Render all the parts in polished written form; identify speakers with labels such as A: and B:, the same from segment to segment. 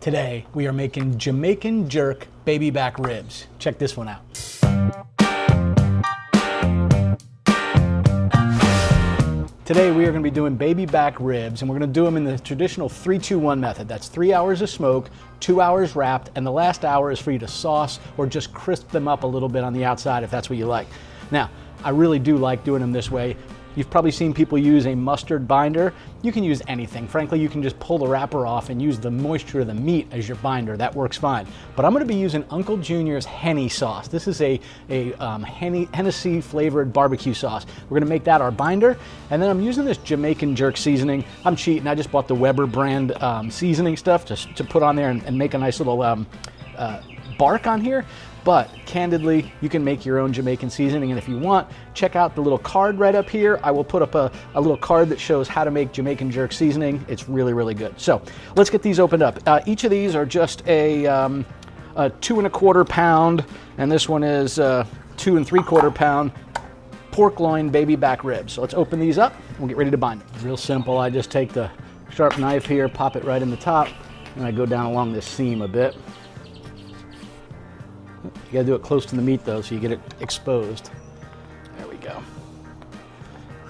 A: Today, we are making Jamaican Jerk baby back ribs. Check this one out. Today, we are going to be doing baby back ribs, and we're going to do them in the traditional 3-2-1 method. That's 3 hours of smoke, 2 hours wrapped, and the last hour is for you to sauce or just crisp them up a little bit on the outside if that's what you like. Now, I really do like doing them this way. You've probably seen people use a mustard binder. You can use anything. Frankly, you can just pull the wrapper off and use the moisture of the meat as your binder. That works fine. But I'm going to be using Uncle Junior's Henny sauce. This is a Hennessy flavored barbecue sauce. We're going to make that our binder. And then I'm using this Jamaican Jerk seasoning. I'm cheating. I just bought the Weber brand seasoning stuff just to put on there and make a nice little bark on here. But candidly, you can make your own Jamaican seasoning, and if you want, check out the little card right up here. I will put up a little card that shows how to make Jamaican Jerk seasoning. It's really, really good. So let's get these opened up. Each of these are just a 2 1/4 pound, and this one is 2 3/4 pound pork loin baby back ribs. So let's open these up. We'll get ready to bind them. Real simple. I just take the sharp knife here, pop it right in the top, and I go down along this seam a bit. You gotta do it close to the meat though, so you get it exposed. There we go.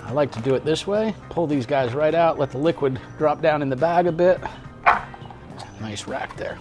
A: I like to do it this way. Pull these guys right out, let the liquid drop down in the bag a bit. Nice rack there.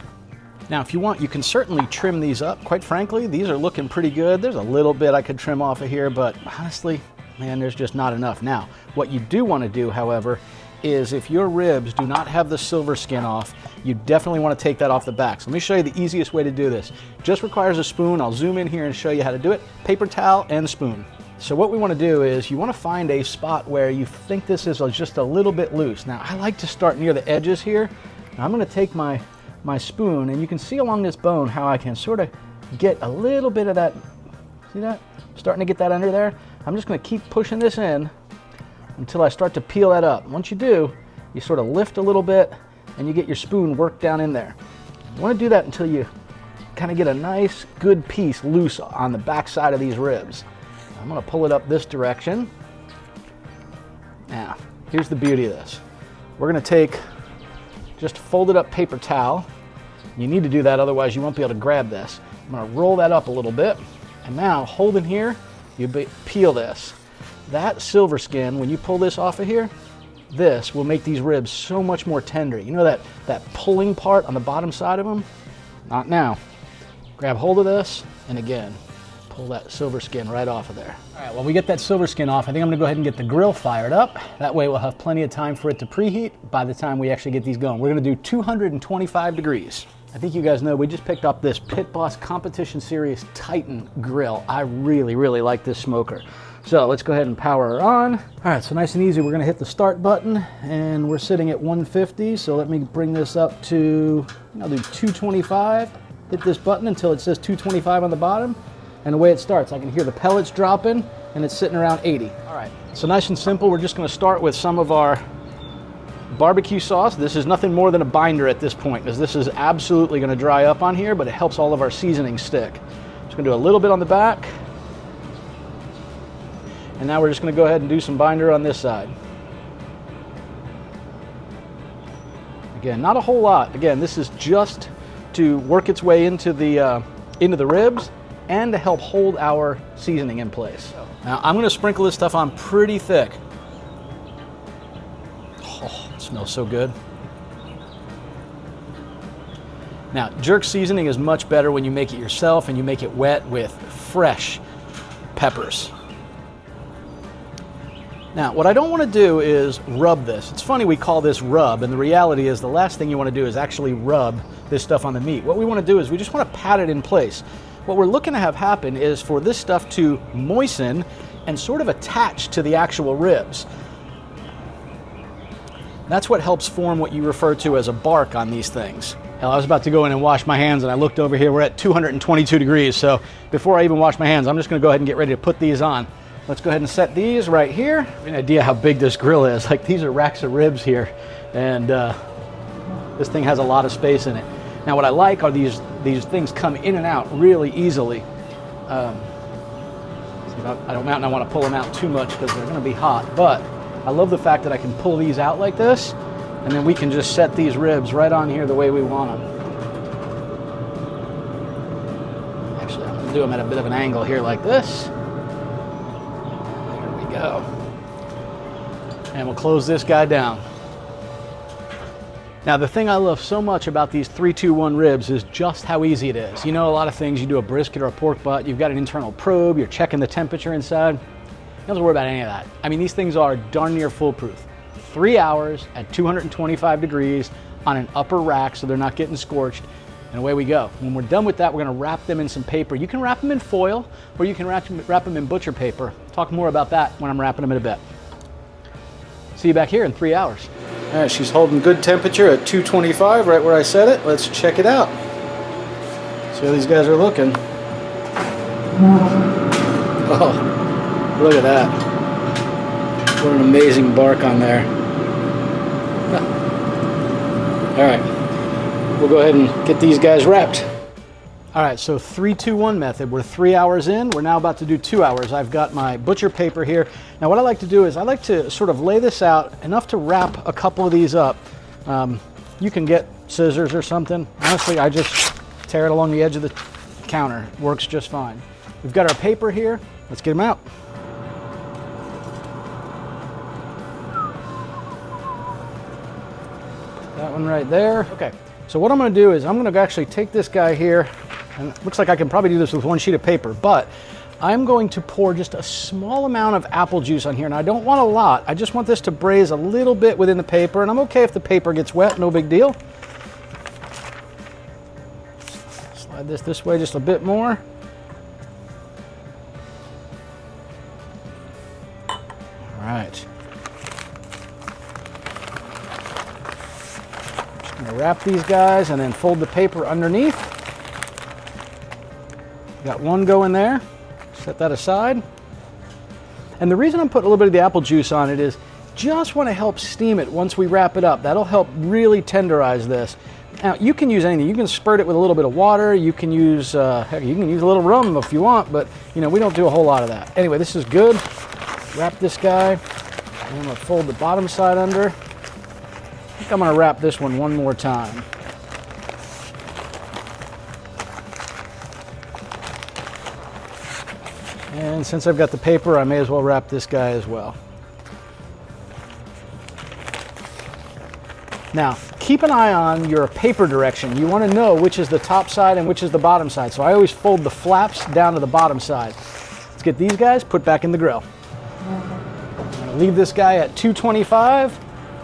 A: Now, if you want, you can certainly trim these up. Quite frankly, these are looking pretty good. There's a little bit I could trim off of here, but honestly, man, there's just not enough. Now, what you do want to do, however, is if your ribs do not have the silver skin off, you definitely want to take that off the back. So let me show you the easiest way to do this. Just requires a spoon. I'll zoom in here and show you how to do it. Paper towel and spoon. So what we want to do is you want to find a spot where you think this is just a little bit loose. Now, I like to start near the edges here. Now, I'm going to take my spoon, and you can see along this bone how I can sort of get a little bit of that. See that? Starting to get that under there. I'm just going to keep pushing this in until I start to peel that up. Once you do, you sort of lift a little bit and you get your spoon worked down in there. You want to do that until you kind of get a nice, good piece loose on the back side of these ribs. I'm going to pull it up this direction. Now, here's the beauty of this. We're going to take just folded up paper towel. You need to do that, otherwise you won't be able to grab this. I'm going to roll that up a little bit, and now holding here, you peel this. That silver skin, when you pull this off of here, this will make these ribs so much more tender. You know that pulling part on the bottom side of them? Not now. Grab hold of this, and again, pull that silver skin right off of there. All right, while we get that silver skin off, I think I'm gonna go ahead and get the grill fired up. That way we'll have plenty of time for it to preheat by the time we actually get these going. We're gonna do 225 degrees. I think you guys know we just picked up this Pit Boss Competition Series Titan grill. I really, really like this smoker. So let's go ahead and power her on. All right, so nice and easy, we're gonna hit the start button, and we're sitting at 150, so let me bring this up to, I'll do 225. Hit this button until it says 225 on the bottom, and away it starts. I can hear the pellets dropping, and it's sitting around 80. All right, so nice and simple, we're just gonna start with some of our barbecue sauce. This is nothing more than a binder at this point, because this is absolutely gonna dry up on here, but it helps all of our seasoning stick. Just gonna do a little bit on the back. And now we're just going to go ahead and do some binder on this side. Again, not a whole lot. Again, this is just to work its way into the ribs and to help hold our seasoning in place. Now I'm going to sprinkle this stuff on pretty thick. Oh, it smells so good. Now, jerk seasoning is much better when you make it yourself and you make it wet with fresh peppers. Now, what I don't want to do is rub this. It's funny we call this rub, and the reality is the last thing you want to do is actually rub this stuff on the meat. What we want to do is we just want to pat it in place. What we're looking to have happen is for this stuff to moisten and sort of attach to the actual ribs. That's what helps form what you refer to as a bark on these things. Hell, I was about to go in and wash my hands, and I looked over here, we're at 222 degrees, so before I even wash my hands, I'm just going to go ahead and get ready to put these on. Let's go ahead and set these right here. I have an idea how big this grill is. Like, these are racks of ribs here, and this thing has a lot of space in it. Now, what I like are these things come in and out really easily. I don't want to pull them out too much because they're going to be hot, but I love the fact that I can pull these out like this, and then we can just set these ribs right on here the way we want them. do them at a bit of an angle here like this. There we go. And we'll close this guy down. Now, the thing I love so much about these 3-2-1 ribs is just how easy it is. You know, a lot of things, you do a brisket or a pork butt, you've got an internal probe, you're checking the temperature inside. You don't have to worry about any of that. I mean, these things are darn near foolproof. 3 hours at 225 degrees on an upper rack so they're not getting scorched, and away we go. When we're done with that, we're gonna wrap them in some paper. You can wrap them in foil, or you can wrap them in butcher paper. Talk more about that when I'm wrapping them in a bit. See you back here in 3 hours. All right, she's holding good temperature at 225, right where I set it. Let's check it out. See how these guys are looking. Oh, look at that. What an amazing bark on there. All right, we'll go ahead and get these guys wrapped. All right, so 3-2-1 method. We're 3 hours in. We're now about to do 2 hours. I've got my butcher paper here. Now what I like to do is I like to sort of lay this out enough to wrap a couple of these up. You can get scissors or something. Honestly, I just tear it along the edge of the counter. It works just fine. We've got our paper here. Let's get them out. That one right there. Okay, so what I'm gonna do is I'm gonna actually take this guy here, and it looks like I can probably do this with one sheet of paper, but I'm going to pour just a small amount of apple juice on here, and I don't want a lot. I just want this to braise a little bit within the paper, and I'm okay if the paper gets wet, no big deal. Slide this way just a bit more. All right. Just gonna wrap these guys and then fold the paper underneath. Got one going there. Set that aside. And the reason I'm putting a little bit of the apple juice on it is just want to help steam it once we wrap it up. That'll help really tenderize this. Now you can use anything. You can spurt it with a little bit of water. You can use heck, you can use a little rum if you want, but you know, we don't do a whole lot of that. Anyway, this is good. Wrap this guy. And I'm gonna fold the bottom side under. I think I'm gonna wrap this one more time. And since I've got the paper, I may as well wrap this guy as well. Now, keep an eye on your paper direction. You want to know which is the top side and which is the bottom side. So I always fold the flaps down to the bottom side. Let's get these guys put back in the grill. I'm going to leave this guy at 225.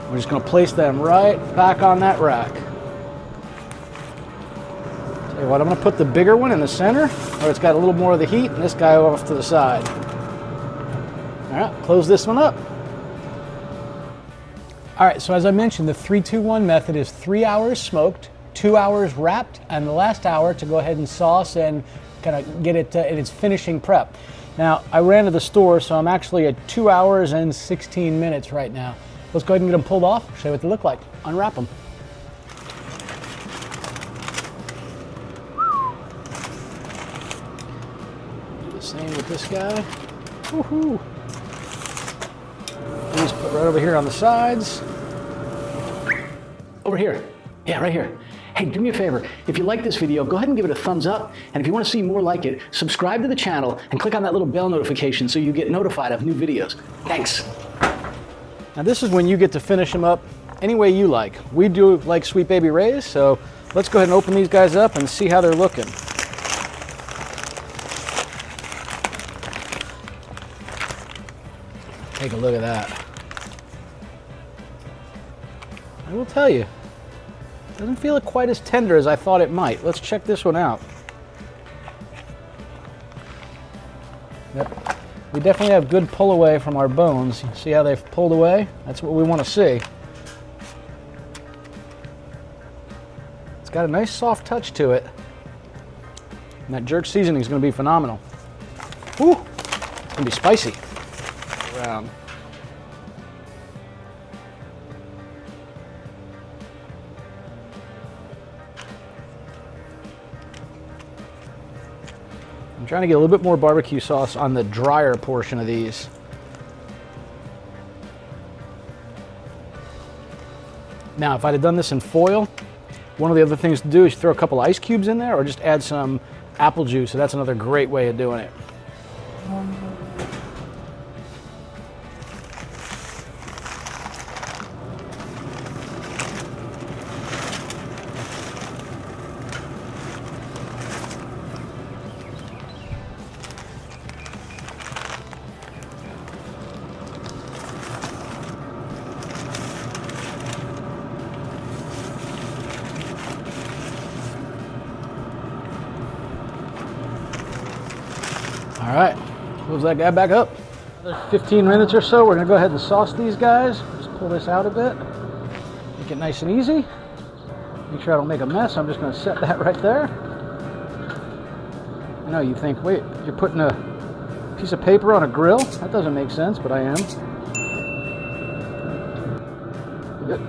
A: We're just going to place them right back on that rack. Tell you what, I'm going to put the bigger one in the center, where it's got a little more of the heat, and this guy off to the side. All right, close this one up. All right, so as I mentioned, the 3-2-1 method is 3 hours smoked, 2 hours wrapped, and the last hour to go ahead and sauce and kind of get it in its finishing prep. Now, I ran to the store, so I'm actually at 2 hours and 16 minutes right now. Let's go ahead and get them pulled off, show you what they look like. Unwrap them. Do the same with this guy. Woohoo! These put right over here on the sides. Over here. Yeah, right here. Hey, do me a favor. If you like this video, go ahead and give it a thumbs up. And if you want to see more like it, subscribe to the channel and click on that little bell notification so you get notified of new videos. Thanks. Now this is when you get to finish them up any way you like. We do like Sweet Baby Ray's, so let's go ahead and open these guys up and see how they're looking. Take a look at that. I will tell you, it doesn't feel quite as tender as I thought it might. Let's check this one out. Yep. We definitely have good pull away from our bones. See how they've pulled away? That's what we want to see. It's got a nice soft touch to it. And that jerk seasoning is going to be phenomenal. Ooh, it's going to be spicy. Around. I'm trying to get a little bit more barbecue sauce on the drier portion of these. Now, if I'd have done this in foil, one of the other things to do is throw a couple ice cubes in there or just add some apple juice, so that's another great way of doing it. All right, close that guy back up. Another 15 minutes or so, we're gonna go ahead and sauce these guys. Just pull this out a bit, make it nice and easy. Make sure I don't make a mess. I'm just gonna set that right there. I know you think, wait, you're putting a piece of paper on a grill? That doesn't make sense, but I am. Good.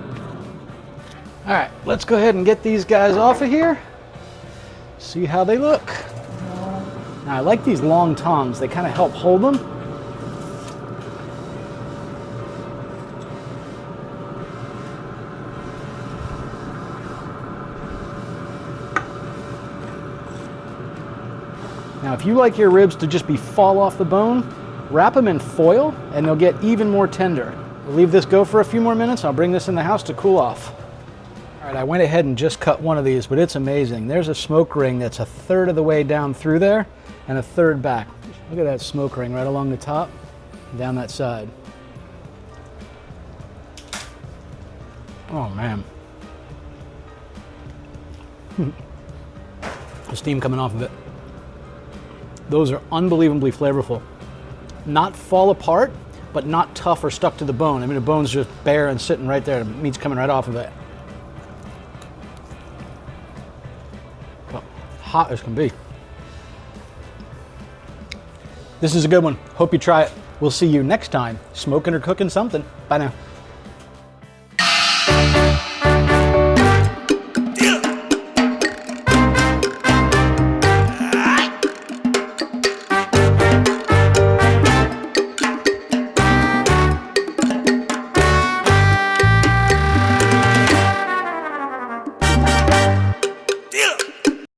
A: All right, let's go ahead and get these guys off of here. See how they look. Now, I like these long tongs. They kind of help hold them. Now, if you like your ribs to just be fall off the bone, wrap them in foil and they'll get even more tender. We'll leave this go for a few more minutes. I'll bring this in the house to cool off. All right, I went ahead and just cut one of these, but it's amazing. There's a smoke ring that's 1/3 of the way down through there and 1/3 back. Look at that smoke ring right along the top and down that side. Oh man. The steam coming off of it. Those are unbelievably flavorful. Not fall apart, but not tough or stuck to the bone. I mean, the bone's just bare and sitting right there. The meat's coming right off of it. Hot as can be. This is a good one. Hope you try it. We'll see you next time, smoking or cooking something. Bye now.